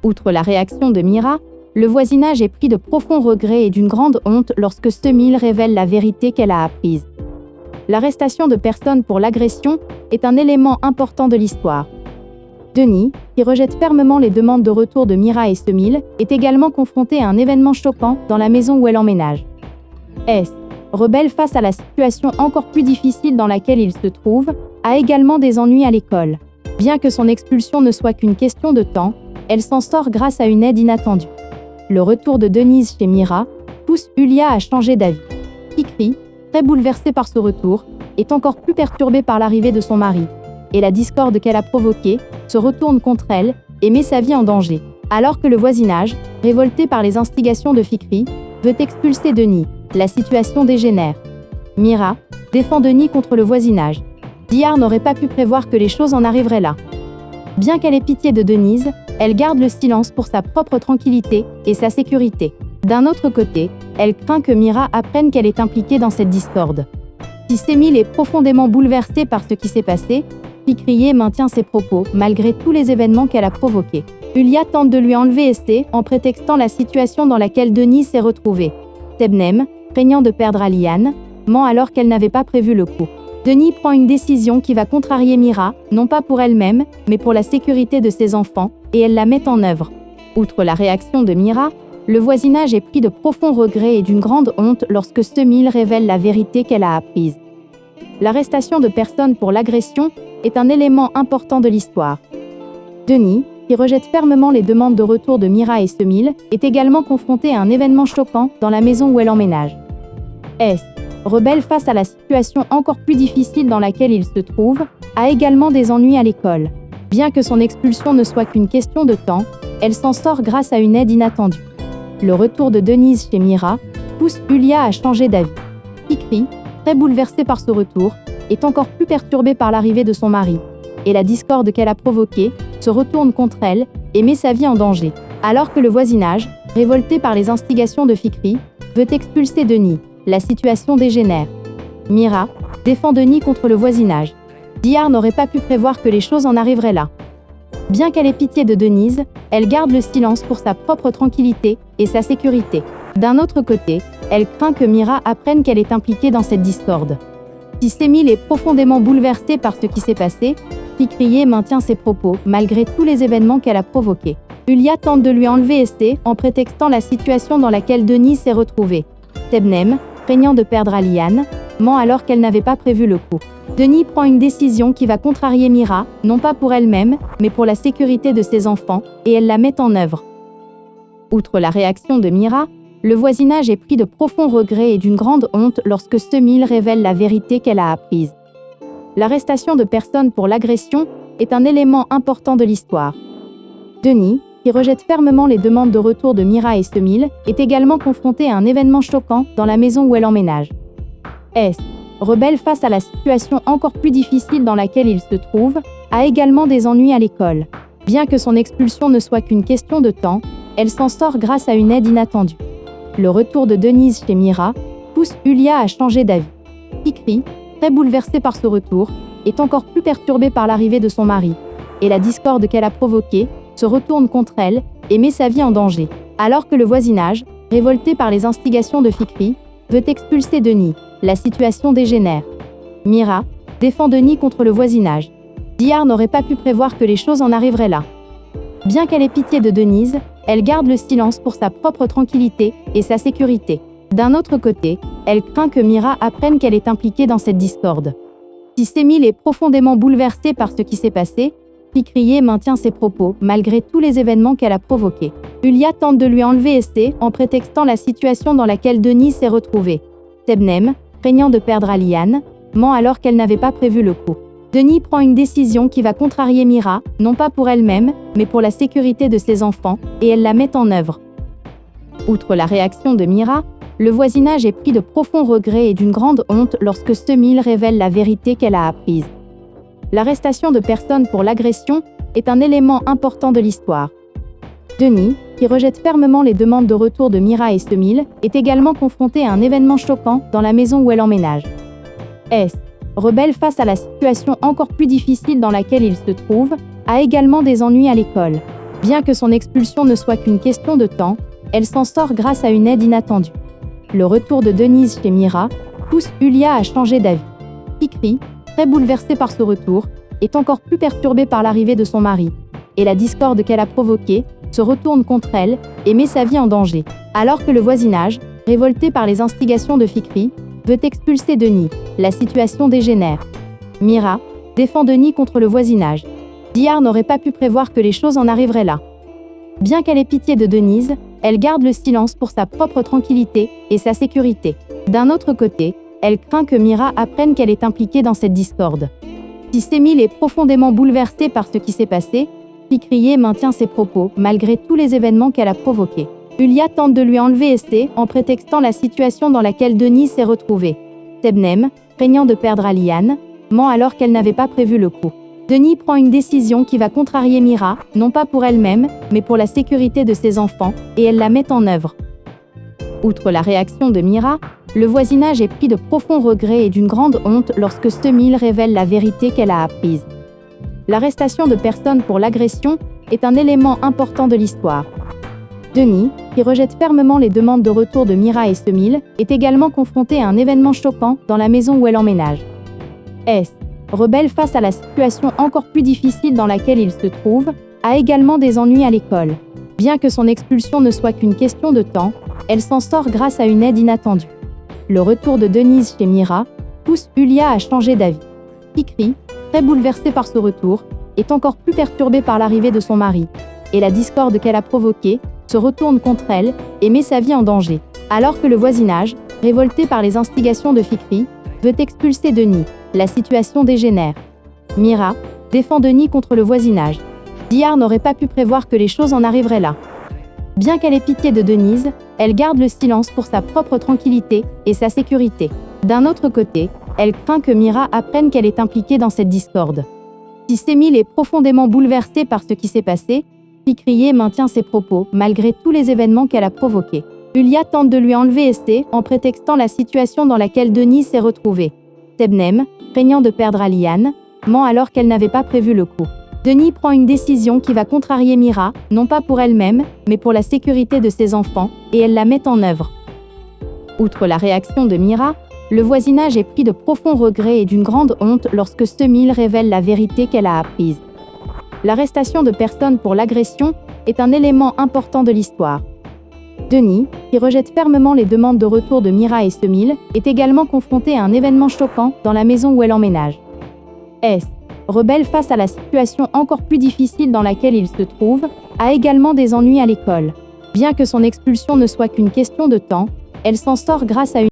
Outre la réaction de Mira, le voisinage est pris de profonds regrets et d'une grande honte lorsque Semil révèle la vérité qu'elle a apprise. L'arrestation de personnes pour l'agression est un élément important de l'histoire. Denis, qui rejette fermement les demandes de retour de Mira et Semil, est également confronté à un événement choquant dans la maison où elle emménage. S, rebelle face à la situation encore plus difficile dans laquelle il se trouve, a également des ennuis à l'école. Bien que son expulsion ne soit qu'une question de temps, elle s'en sort grâce à une aide inattendue. Le retour de Denise chez Mira pousse Yulia à changer d'avis. Fikri, très bouleversée par ce retour, est encore plus perturbée par l'arrivée de son mari, et la discorde qu'elle a provoquée se retourne contre elle et met sa vie en danger. Alors que le voisinage, révolté par les instigations de Fikri, veut expulser Denis, la situation dégénère. Mira défend Denis contre le voisinage. Dihar n'aurait pas pu prévoir que les choses en arriveraient là. Bien qu'elle ait pitié de Denise, elle garde le silence pour sa propre tranquillité et sa sécurité. D'un autre côté, elle craint que Mira apprenne qu'elle est impliquée dans cette discorde. Si Semil est profondément bouleversée par ce qui s'est passé, Fikriye maintient ses propos malgré tous les événements qu'elle a provoqués. Yulia tente de lui enlever Esté en prétextant la situation dans laquelle Denis s'est retrouvée. Tebnem, craignant de perdre Aliane, ment alors qu'elle n'avait pas prévu le coup. Denis prend une décision qui va contrarier Mira, non pas pour elle-même, mais pour la sécurité de ses enfants, et elle la met en œuvre. Outre la réaction de Mira, le voisinage est pris de profonds regrets et d'une grande honte lorsque Semil révèle la vérité qu'elle a apprise. L'arrestation de personnes pour l'agression est un élément important de l'histoire. Denis, qui rejette fermement les demandes de retour de Mira et Semil, est également confronté à un événement choquant dans la maison où elle emménage. S, rebelle face à la situation encore plus difficile dans laquelle il se trouve, a également des ennuis à l'école. Bien que son expulsion ne soit qu'une question de temps, elle s'en sort grâce à une aide inattendue. Le retour de Denise chez Mira pousse Yulia à changer d'avis. Fikri, très bouleversée par ce retour, est encore plus perturbée par l'arrivée de son mari, et la discorde qu'elle a provoquée se retourne contre elle et met sa vie en danger. Alors que le voisinage, révolté par les instigations de Fikri, veut expulser Denis, la situation dégénère. Mira défend Denis contre le voisinage. Dihar n'aurait pas pu prévoir que les choses en arriveraient là. Bien qu'elle ait pitié de Denise, elle garde le silence pour sa propre tranquillité et sa sécurité. D'un autre côté, elle craint que Mira apprenne qu'elle est impliquée dans cette discorde. Si Semil est profondément bouleversée par ce qui s'est passé, Fikriye maintient ses propos malgré tous les événements qu'elle a provoqués. Yulia tente de lui enlever Esté en prétextant la situation dans laquelle Denis s'est retrouvée. Tebnem, craignant de perdre Aliane, ment alors qu'elle n'avait pas prévu le coup. Denis prend une décision qui va contrarier Mira, non pas pour elle-même, mais pour la sécurité de ses enfants, et elle la met en œuvre. Outre la réaction de Mira, le voisinage est pris de profonds regrets et d'une grande honte lorsque Semil révèle la vérité qu'elle a apprise. L'arrestation de personnes pour l'agression est un élément important de l'histoire. Denis, qui rejette fermement les demandes de retour de Mira et Semil, est également confronté à un événement choquant dans la maison où elle emménage. S, rebelle face à la situation encore plus difficile dans laquelle il se trouve, a également des ennuis à l'école. Bien que son expulsion ne soit qu'une question de temps, elle s'en sort grâce à une aide inattendue. Le retour de Denise chez Mira pousse Yulia à changer d'avis. Fikri, très bouleversée par ce retour, est encore plus perturbée par l'arrivée de son mari, et la discorde qu'elle a provoquée se retourne contre elle et met sa vie en danger. Alors que le voisinage, révolté par les instigations de Fikri, veut expulser Denis, la situation dégénère. Mira défend Denis contre le voisinage. Dihar n'aurait pas pu prévoir que les choses en arriveraient là. Bien qu'elle ait pitié de Denise, elle garde le silence pour sa propre tranquillité et sa sécurité. D'un autre côté, elle craint que Mira apprenne qu'elle est impliquée dans cette discorde. Si Semil est profondément bouleversée par ce qui s'est passé, Fikriye maintient ses propos malgré tous les événements qu'elle a provoqués. Yulia tente de lui enlever Esté en prétextant la situation dans laquelle Denis s'est retrouvée. Tebnem, craignant de perdre Aliane, ment alors qu'elle n'avait pas prévu le coup. Denis prend une décision qui va contrarier Mira, non pas pour elle-même, mais pour la sécurité de ses enfants, et elle la met en œuvre. Outre la réaction de Mira, le voisinage est pris de profonds regrets et d'une grande honte lorsque Semil révèle la vérité qu'elle a apprise. L'arrestation de personnes pour l'agression est un élément important de l'histoire. Denis, qui rejette fermement les demandes de retour de Mira et Semil, est également confronté à un événement choquant dans la maison où elle emménage. S, rebelle face à la situation encore plus difficile dans laquelle il se trouve, a également des ennuis à l'école. Bien que son expulsion ne soit qu'une question de temps, elle s'en sort grâce à une aide inattendue. Le retour de Denise chez Mira pousse Yulia à changer d'avis. Fikri, très bouleversée par ce retour, est encore plus perturbée par l'arrivée de son mari, et la discorde qu'elle a provoquée se retourne contre elle et met sa vie en danger. Alors que le voisinage, révolté par les instigations de Fikri, veut expulser Denis, la situation dégénère. Mira défend Denis contre le voisinage. Dihar n'aurait pas pu prévoir que les choses en arriveraient là. Bien qu'elle ait pitié de Denise, elle garde le silence pour sa propre tranquillité et sa sécurité. D'un autre côté, elle craint que Mira apprenne qu'elle est impliquée dans cette discorde. Si Semil est profondément bouleversée par ce qui s'est passé, Fikriye maintient ses propos malgré tous les événements qu'elle a provoqués. Yulia tente de lui enlever Esté en prétextant la situation dans laquelle Denise s'est retrouvée. Sebnem, craignant de perdre Aliane, ment alors qu'elle n'avait pas prévu le coup. Denis prend une décision qui va contrarier Mira, non pas pour elle-même, mais pour la sécurité de ses enfants, et elle la met en œuvre. Outre la réaction de Mira, le voisinage est pris de profonds regrets et d'une grande honte lorsque Semil révèle la vérité qu'elle a apprise. L'arrestation de personnes pour l'agression est un élément important de l'histoire. Denis, qui rejette fermement les demandes de retour de Mira et Semil, est également confronté à un événement choquant dans la maison où elle emménage. S, rebelle face à la situation encore plus difficile dans laquelle il se trouve, a également des ennuis à l'école. Bien que son expulsion ne soit qu'une question de temps, elle s'en sort grâce à une aide inattendue. Le retour de Denise chez Mira pousse Yulia à changer d'avis. Fikri, très bouleversée par ce retour, est encore plus perturbée par l'arrivée de son mari, et la discorde qu'elle a provoquée se retourne contre elle et met sa vie en danger. Alors que le voisinage, révolté par les instigations de Fikri, veut expulser Denis, la situation dégénère. Mira défend Denis contre le voisinage. Dihar n'aurait pas pu prévoir que les choses en arriveraient là. Bien qu'elle ait pitié de Denise, elle garde le silence pour sa propre tranquillité et sa sécurité. D'un autre côté, elle craint que Mira apprenne qu'elle est impliquée dans cette discorde. Si Semil est profondément bouleversée par ce qui s'est passé, Fikriye maintient ses propos malgré tous les événements qu'elle a provoqués. Yulia tente de lui enlever Esté en prétextant la situation dans laquelle Denis s'est retrouvée. Sebnem, craignant de perdre Aliane, ment alors qu'elle n'avait pas prévu le coup. Denis prend une décision qui va contrarier Mira, non pas pour elle-même, mais pour la sécurité de ses enfants, et elle la met en œuvre. Outre la réaction de Mira, le voisinage est pris de profonds regrets et d'une grande honte lorsque Semil révèle la vérité qu'elle a apprise. L'arrestation de personnes pour l'agression est un élément important de l'histoire. Denis, qui rejette fermement les demandes de retour de Mira et Semil, est également confronté à un événement choquant dans la maison où elle emménage. S, rebelle face à la situation encore plus difficile dans laquelle il se trouve, a également des ennuis à l'école. Bien que son expulsion ne soit qu'une question de temps, elle s'en sort grâce à une